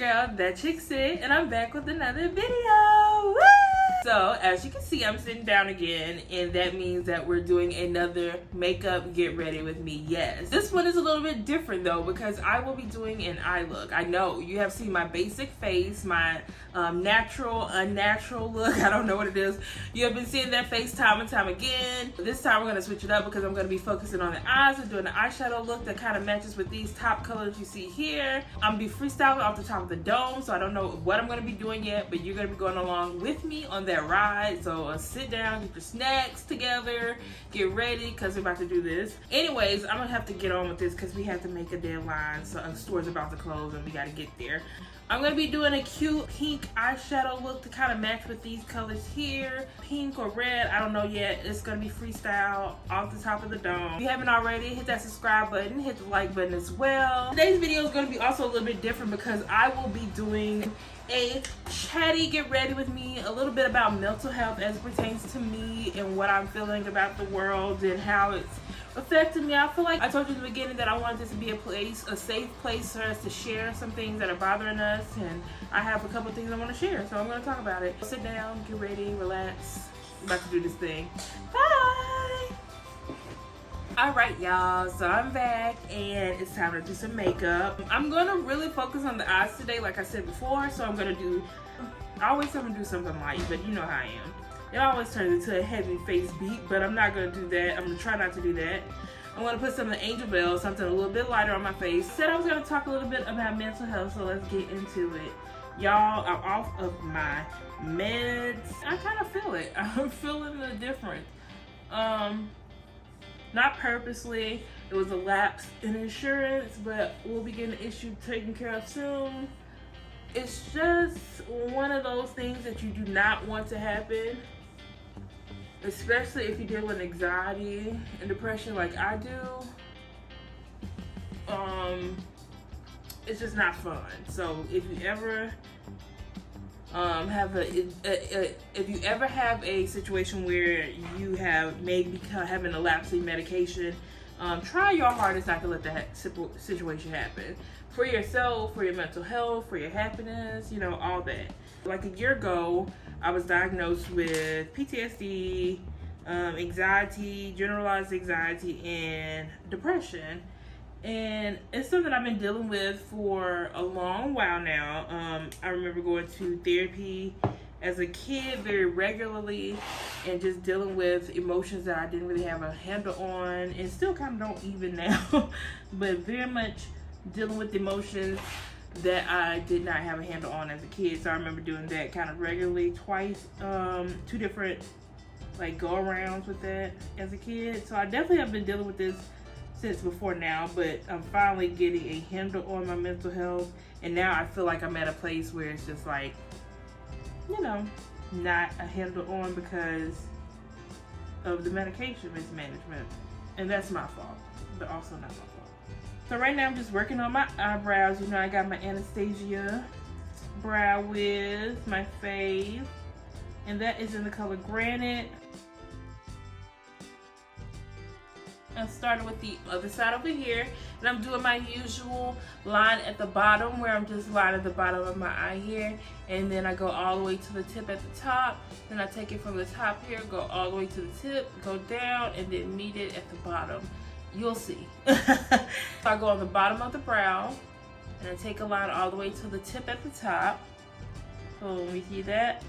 girl, That Chick Sit, and I'm back with another video. Woo! So, as you can see, I'm sitting down again, and that means that we're doing another makeup get ready with me. Yes. This one is a little bit different though, because I will be doing an eye look. I know you have seen my basic face, my natural, unnatural look. I don't know what it is. You have been seeing that face time and time again. This time we're going to switch it up because I'm going to be focusing on the eyes and doing the eyeshadow look that kind of matches with these top colors you see here. I'm going to be freestyling off the top of the dome, so I don't know what I'm going to be doing yet, but you're going to be going along with me on that ride. So sit down, get your snacks together, get ready because we're about to do this. Anyways, I'm going to have to get on with this because we have to make a deadline. So the store's about to close and we got to get there. I'm going to be doing a cute pink eyeshadow look to kind of match with these colors here. Pink or red, I don't know yet. It's going to be freestyle off the top of the dome. If you haven't already, hit that subscribe button, hit the like button as well. Today's video is going to be also a little bit different because I will be doing a chatty get ready with me, a little bit about mental health as it pertains to me and what I'm feeling about the world and how it's affected me. I feel like I told you in the beginning that I wanted this to be a safe place for us to share some things that are bothering us, and I have a couple things I want to share, so I'm going to talk about it. Sit down, get ready, relax. I'm about to do this thing. Bye! Alright y'all, so I'm back and it's time to do some makeup. I'm going to really focus on the eyes today like I said before, so I always have to do something light, but you know how I am. It always turns into a heavy face beat, but I'm not going to do that. I'm going to try not to do that. I'm going to put some of the Angel Bells, something a little bit lighter on my face. I said I was going to talk a little bit about mental health, so let's get into it. Y'all, I'm off of my meds. I kind of feel it. I'm feeling the difference. Not purposely. It was a lapse in insurance, but we'll be getting the issue taken care of soon. It's just one of those things that you do not want to happen, especially if you deal with anxiety and depression like I do. It's just not fun. So if you ever have a situation where you have maybe having a lapse in medication, try your hardest not to let that situation happen. For yourself, for your mental health, for your happiness, you know, all that. Like a year ago, I was diagnosed with PTSD, anxiety, generalized anxiety, and depression. And it's something I've been dealing with for a long while now. I remember going to therapy as a kid very regularly and just dealing with emotions that I didn't really have a handle on, and still kind of don't even now, but very much dealing with emotions that I did not have a handle on as a kid. So I remember doing that kind of regularly, twice, 2 different like go-arounds with that as a kid. So I definitely have been dealing with this since before now, but I'm finally getting a handle on my mental health, and now I feel like I'm at a place where it's just like, you know, not a handle on because of the medication mismanagement, and that's my fault, but also not my fault. So right now I'm just working on my eyebrows. You know, I got my Anastasia brow wiz, my fave, and that is in the color Granite. I started with the other side over here, and I'm doing my usual line at the bottom where I'm just lining the bottom of my eye here, and then I go all the way to the tip at the top. Then I take it from the top here, go all the way to the tip, go down, and then meet it at the bottom. You'll see. So I go on the bottom of the brow, and I take a line all the way to the tip at the top. So we see that,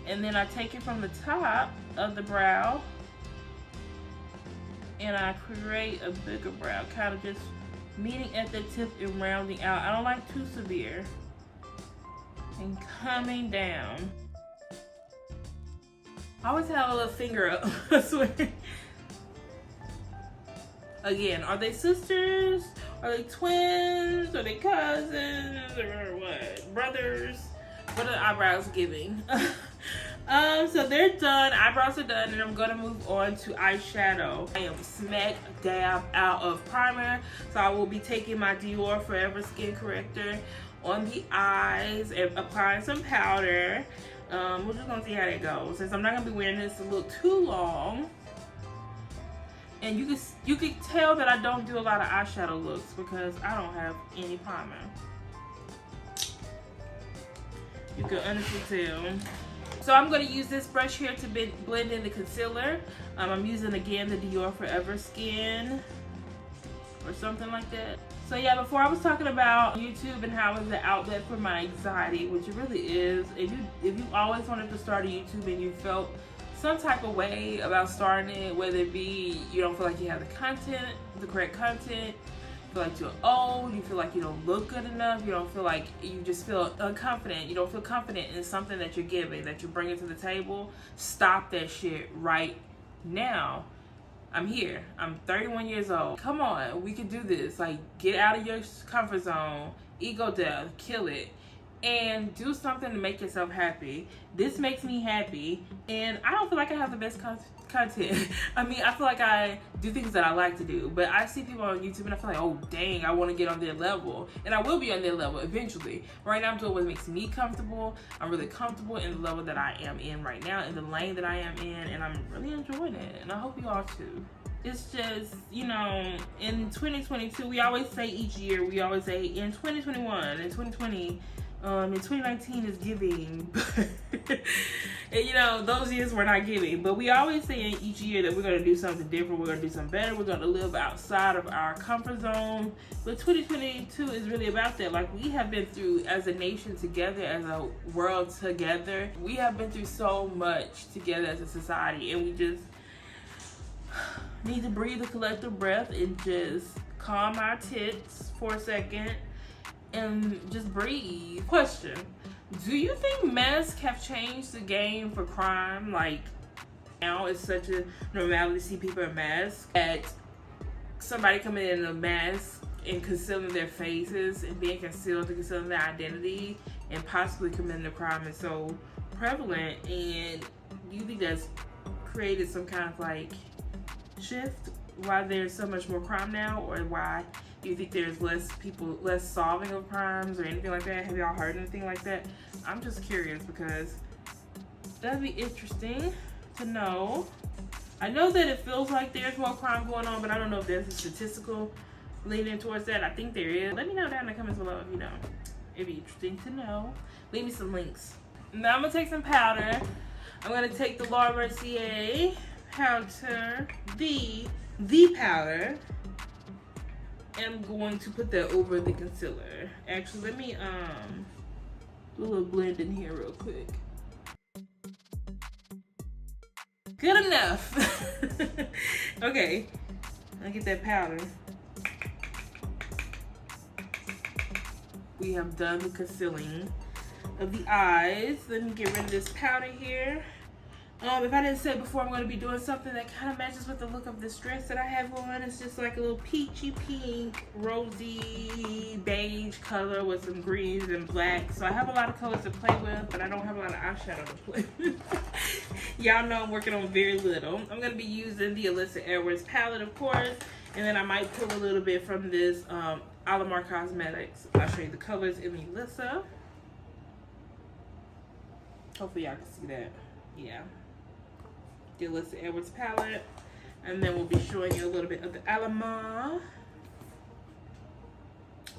and then I take it from the top of the brow, and I create a bigger brow, kind of just meeting at the tip and rounding out. I don't like too severe. And coming down. I always have a little finger up, I swear. Again, are they sisters? Are they twins? Are they cousins? Or what? Brothers? What are the eyebrows giving? So they're done. Eyebrows are done, and I'm gonna move on to eyeshadow. I am smack dab out of primer, so I will be taking my Dior Forever Skin Corrector on the eyes and applying some powder. We're just gonna see how that goes, since I'm not gonna be wearing this a little too long. And you can tell that I don't do a lot of eyeshadow looks because I don't have any primer. You can honestly tell. So I'm going to use this brush here to blend in the concealer. I'm using again the Dior Forever Skin or something like that. So yeah, before I was talking about YouTube and how it's the outlet for my anxiety, which it really is. If you always wanted to start a YouTube and you felt some type of way about starting it, whether it be you don't feel like you have the correct content, you feel like you're old, you feel like you don't look good enough, you don't feel like, you just feel unconfident, you don't feel confident in something that you're giving, that you're bringing to the table, stop that shit right now. I'm here. I'm 31 years old. Come on, we can do this. Like, get out of your comfort zone, ego death, kill it, and do something to make yourself happy. This makes me happy, and I don't feel like I have the best content. I mean, I feel like I do things that I like to do, but I see people on YouTube and I feel like, oh dang, I want to get on their level, and I will be on their level eventually. Right now I'm doing what makes me comfortable. I'm really comfortable in the level that I am in right now, in the lane that I am in, and I'm really enjoying it, and I hope you all too. It's just, you know, in 2022, we always say each year, we always say in 2021, in 2020, in 2019 is giving, and you know, those years were not giving, but we always say in each year that we're going to do something different, we're going to do something better, we're going to live outside of our comfort zone. But 2022 is really about that. Like, we have been through, as a nation together, as a world together, we have been through so much together as a society, and we just need to breathe a collective breath and just calm our tits for a second and just breathe. Question: do you think masks have changed the game for crime? Like, now it's such a normality to see people in masks, that somebody coming in a mask and concealing their faces and being concealed to conceal their identity and possibly committing a crime is so prevalent. And do you think that's created some kind of like shift, why there's so much more crime now, or why do you think there's less solving of crimes or anything like that? Have y'all heard anything like that? I'm just curious, because that'd be interesting to know. I know that it feels like there's more crime going on, but I don't know if there's a statistical leaning towards that. I think there is. Let me know down in the comments below if you know. It'd be interesting to know. Leave me some links. Now I'm gonna take some powder. I'm gonna take the Rosy powder, the powder, and I'm going to put that over the concealer. Actually, let me do a little blend in here real quick. Good enough. Okay, I'll get that powder. We have done the concealing of the eyes. Let me get rid of this powder here. If I didn't say before, I'm going to be doing something that kind of matches with the look of this dress that I have on. It's just like a little peachy pink, rosy, beige color with some greens and black. So I have a lot of colors to play with, but I don't have a lot of eyeshadow to play with. Y'all know I'm working on very little. I'm going to be using the Alyssa Edwards palette, of course. And then I might pull a little bit from this Alamar Cosmetics. I'll show you the colors in the Alyssa. Hopefully y'all can see that. Yeah. The Alyssa Edwards palette, and then we'll be showing you a little bit of the Alamar.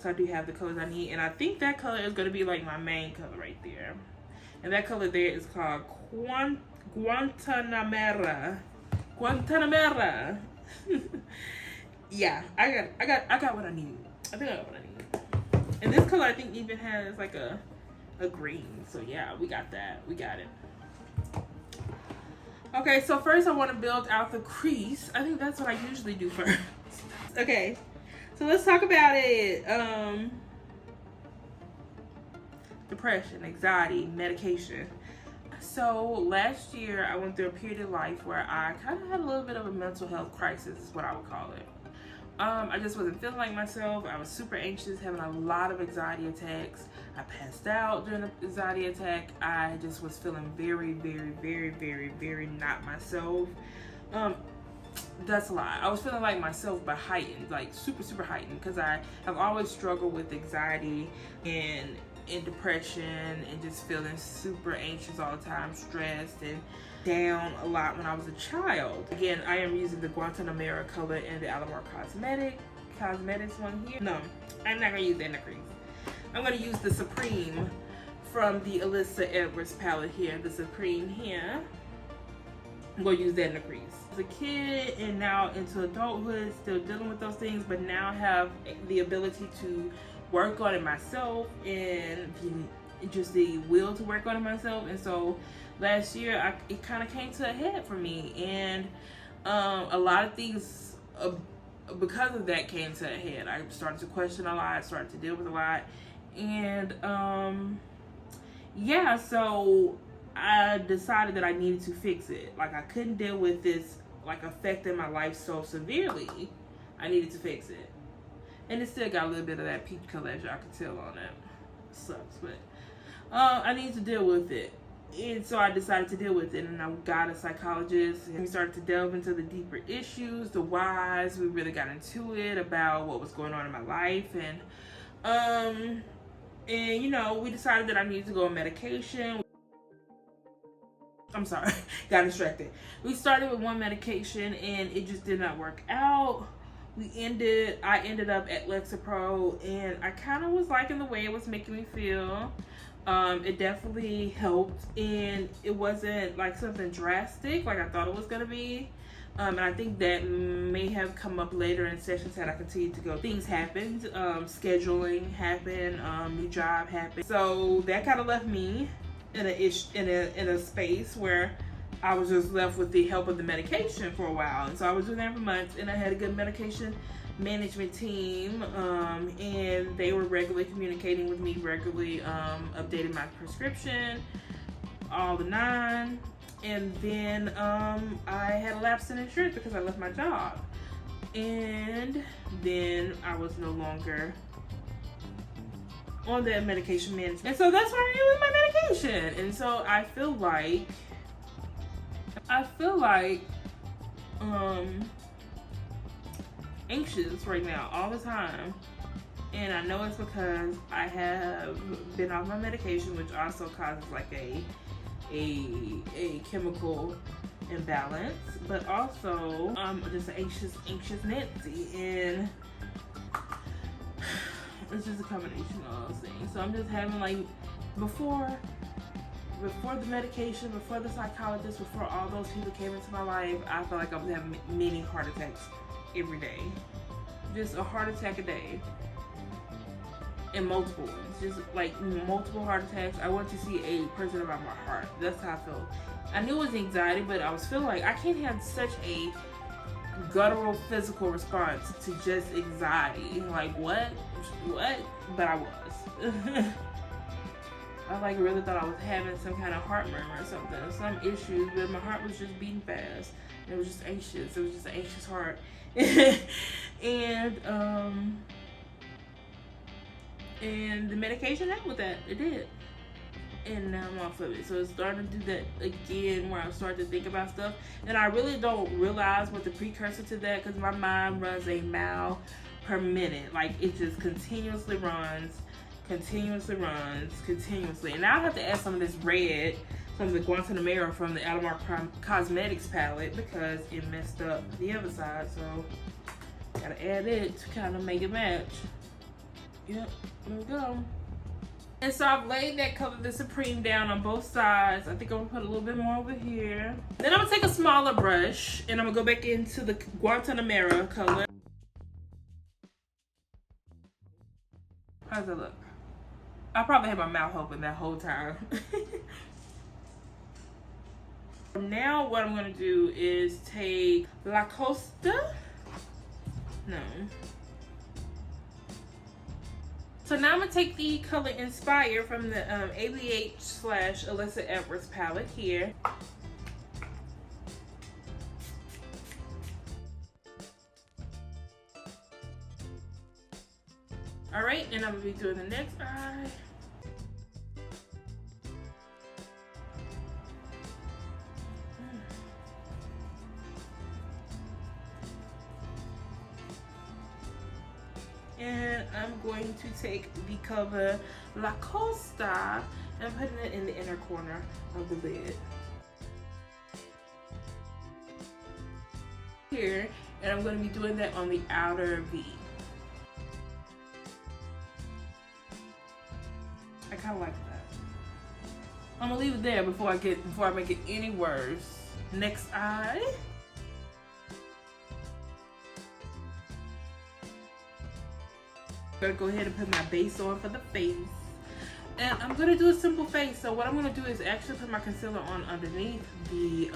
So I do have the colors I need, and I think that color is going to be like my main color right there, and that color there is called Guantanamera. Yeah, I got what I need. I think I got what I need. And this color I think even has like a green. So yeah, we got that. We got it. Okay, so first I want to build out the crease. I think that's what I usually do first. Okay, so let's talk about it. Depression, anxiety, medication. So last year I went through a period of life where I kind of had a little bit of a mental health crisis, is what I would call it. I just wasn't feeling like myself. I was super anxious, having a lot of anxiety attacks. I passed out during the anxiety attack. I just was feeling very, very, very, very, very not myself. That's a lot. I was feeling like myself, but heightened, like super, super heightened, because I have always struggled with anxiety and depression and just feeling super anxious all the time, stressed and down a lot when I was a child. Again, I am using the Guantanamera color in the Alamar Cosmetics one here. No, I'm not gonna use that in the crease. I'm gonna use the Supreme from the Alyssa Edwards palette here, the Supreme here. I'm gonna use that in the crease. As a kid and now into adulthood, still dealing with those things, but now have the ability to work on it myself and just the will to work on it myself. And so last year, it kind of came to a head for me, and a lot of things because of that came to a head. I started to question a lot, started to deal with a lot, and yeah, so I decided that I needed to fix it. Like, I couldn't deal with this like affecting my life so severely. I needed to fix it, and it still got a little bit of that peach color, as y'all can tell on it. Sucks, but I need to deal with it. And so I decided to deal with it, and I got a psychologist, and we started to delve into the deeper issues, the whys. We really got into it about what was going on in my life, and you know, we decided that I needed to go on medication. I'm sorry, got distracted. We started with one medication, and it just did not work out. I ended up at Lexapro, and I kind of was liking the way it was making me feel. It definitely helped, and it wasn't like something drastic like I thought it was gonna be. And I think that may have come up later in sessions had I continued to go. Things happened, scheduling happened, new job happened. So that kind of left me in a space where I was just left with the help of the medication for a while. And so I was doing that for months, and I had a good medication management team, and they were regularly communicating with me, regularly updating my prescription, all the nine. And then I had a lapse in insurance because I left my job, and then I was no longer on that medication management, and so that's where I am with my medication. And so I feel like anxious right now all the time, and I know it's because I have been off my medication, which also causes like a chemical imbalance, but also just an anxious Nancy, and it's just a combination of those things. So I'm just having, like, before the medication, before the psychologist, before all those people came into my life, I felt like I was having many heart attacks every day. Just a heart attack a day. And multiple ones. Just like multiple heart attacks. I went to see a person about my heart. That's how I felt. I knew it was anxiety, but I was feeling like I can't have such a guttural physical response to just anxiety. Like, what? But I was. I like really thought I was having some kind of heart murmur or something, some issues, but my heart was just beating fast. It was just anxious. It was just an anxious heart. And the medication helped with that. It did. And now I'm off of it. So it's starting to do that again, where I start to think about stuff. And I really don't realize what the precursor to that, because my mind runs a mile per minute. Like, it just continuously runs. And now I have to add some of this red, some of the Guantanamera from the Alamar Cosmetics palette, because it messed up the other side. So gotta add it to kind of make it match. Yep, there we go. And so I've laid that color, the Supreme, down on both sides. I think I'm gonna put a little bit more over here. Then I'm gonna take a smaller brush, and I'm gonna go back into the Guantanamera color. How does it look? I probably had my mouth open that whole time. Now what I'm gonna do is take La Costa. No. So now I'm gonna take the color Inspire from the ABH/Alyssa Edwards palette here. All right, and I'm gonna be doing the next eye. And I'm going to take the color La Costa and putting it in the inner corner of the lid. Here, and I'm going to be doing that on the outer V. I kind of like that. I'm gonna leave it there before I make it any worse. Next eye. Gonna go ahead and put my base on for the face. And I'm gonna do a simple face. So what I'm gonna do is actually put my concealer on underneath the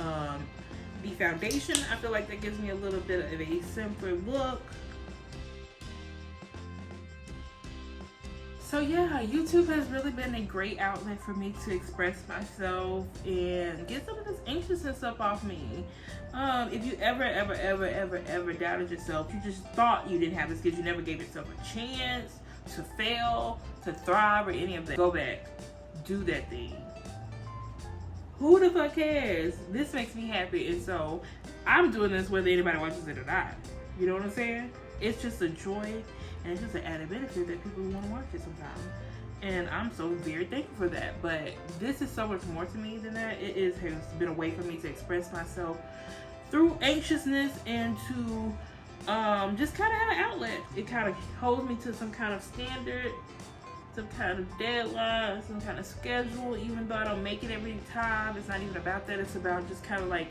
foundation. I feel like that gives me a little bit of a simpler look. So yeah, YouTube has really been a great outlet for me to express myself and get some of this anxiousness up off me. If you ever doubted yourself, you just thought you didn't have this because you never gave yourself a chance to fail, to thrive, or any of that, go back, do that thing. Who the fuck cares? This makes me happy, and so I'm doing this whether anybody watches it or not. You know what I'm saying? It's just a joy, and it's just an added benefit that people want to watch it sometimes. And I'm so very thankful for that. But this is so much more to me than that. It has been a way for me to express myself through anxiousness and to just kind of have an outlet. It kind of holds me to some kind of standard, some kind of deadline, some kind of schedule. Even though I don't make it every time, it's not even about that. It's about just kind of like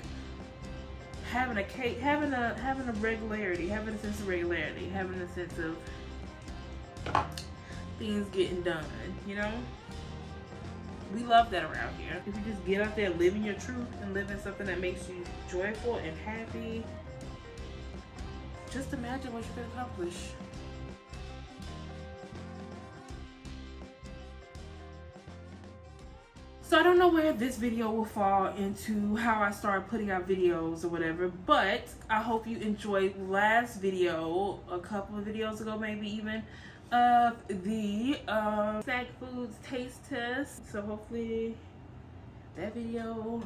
having a regularity, having a sense of regularity, having a sense of things getting done, you know? We love that around here. If you just get out there living your truth and living something that makes you joyful and happy, just imagine what you can accomplish. So I don't know where this video will fall into how I started putting out videos or whatever, but I hope you enjoyed last video, a couple of videos ago maybe even, of the snack foods taste test. So hopefully that video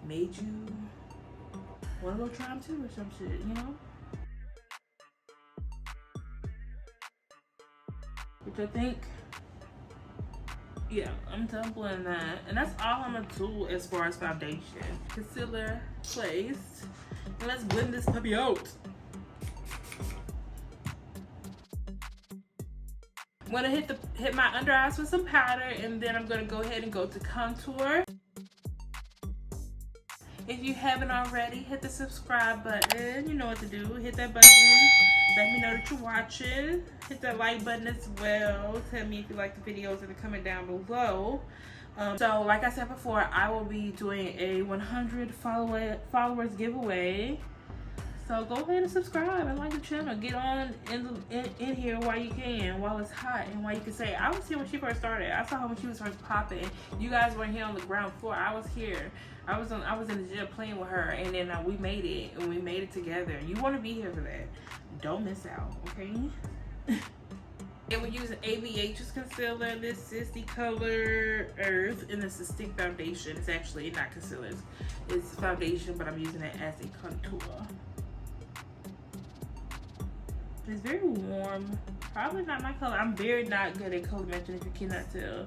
made you want to go try them too or some shit, you know? Which I think, yeah, I'm done blending that. And that's all I'm gonna do as far as foundation. Concealer placed. And let's blend this puppy out. I'm gonna hit my under eyes with some powder, and then I'm gonna go ahead and go to contour. If you haven't already, hit the subscribe button. You know what to do. Hit that button. Let me know that you're watching. Hit that like button as well. Tell me if you like the videos that are coming down below. So like I said before, I will be doing a 100 followers giveaway. So go ahead and subscribe and like the channel. Get on in here while you can, while it's hot, and while you can say, I was here when she first started. I saw her when she was first popping. You guys weren't here on the ground floor. I was here. I was in the gym playing with her, and then we made it, and we made it together. You want to be here for that. Don't miss out, okay? And we're using ABH's concealer. This is the color Earth, and this is stick foundation. It's actually not concealer. It's foundation, but I'm using it as a contour. It's very warm. Probably not my color. I'm very not good at color matching, if you cannot tell.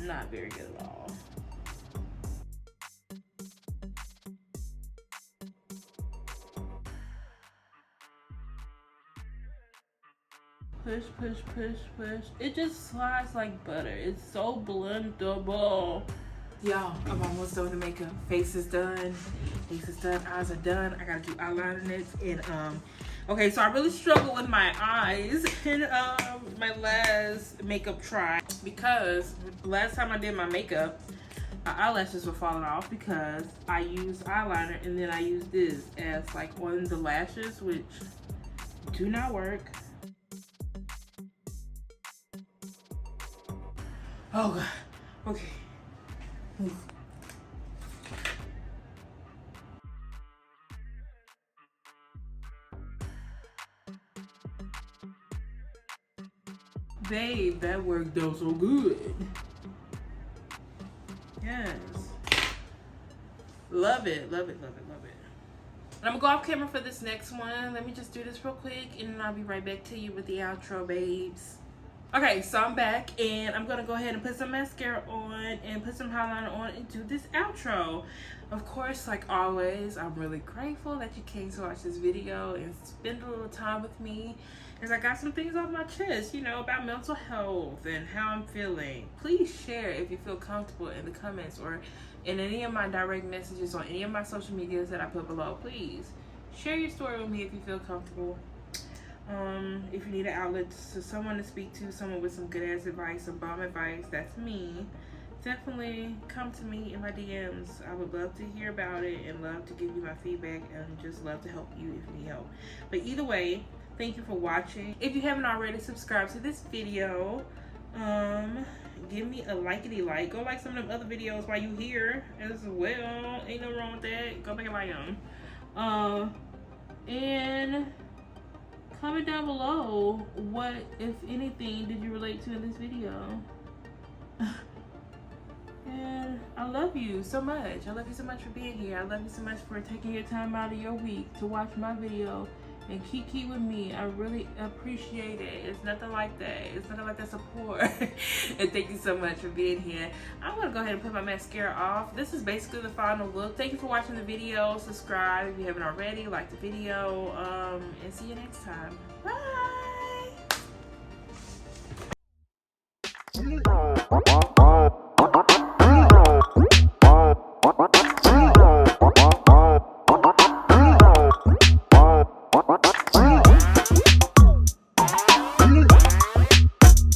Not very good at all. Push, push, push, push. It just slides like butter. It's so blendable. Y'all, I'm almost done with the makeup. Face is done. Face is done. Eyes are done. I gotta do eyeliner next. And okay, so I really struggled with my eyes in my last makeup try, because last time I did my makeup, my eyelashes were falling off because I used eyeliner and then I used this as like on the lashes, which do not work. Oh God. Okay. Oof. Babe, that worked out so good. Yes. Love it, love it, love it, love it. And I'm gonna go off camera for this next one. Let me just do this real quick, and then I'll be right back to you with the outro, babes. Okay, so I'm back and I'm gonna go ahead and put some mascara on and put some highlighter on and do this outro. Of course, like always, I'm really grateful that you came to watch this video and spend a little time with me as I got some things off my chest, you know, about mental health and how I'm feeling. Please share if you feel comfortable in the comments or in any of my direct messages on any of my social medias that I put below. Please share your story with me if you feel comfortable. If you need an outlet to someone to speak to, someone with some good ass advice, some bomb advice, that's me. Definitely come to me in my DMs. I would love to hear about it and love to give you my feedback and just love to help you if you need help. But either way, thank you for watching. If you haven't already, subscribe to this video. Give me a likety-like. Go like some of them other videos while you here as well. Ain't no wrong with that. Go back and like them. And comment down below what, if anything, did you relate to in this video. And I love you so much. I love you so much for being here. I love you so much for taking your time out of your week to watch my video and keep with me. I really appreciate it. It's nothing like that. It's nothing like that support. And thank you so much for being here. I'm gonna go ahead and put my mascara off. This is basically the final look. Thank you for watching the video. Subscribe if you haven't already. Like the video. And see you next time. Bye.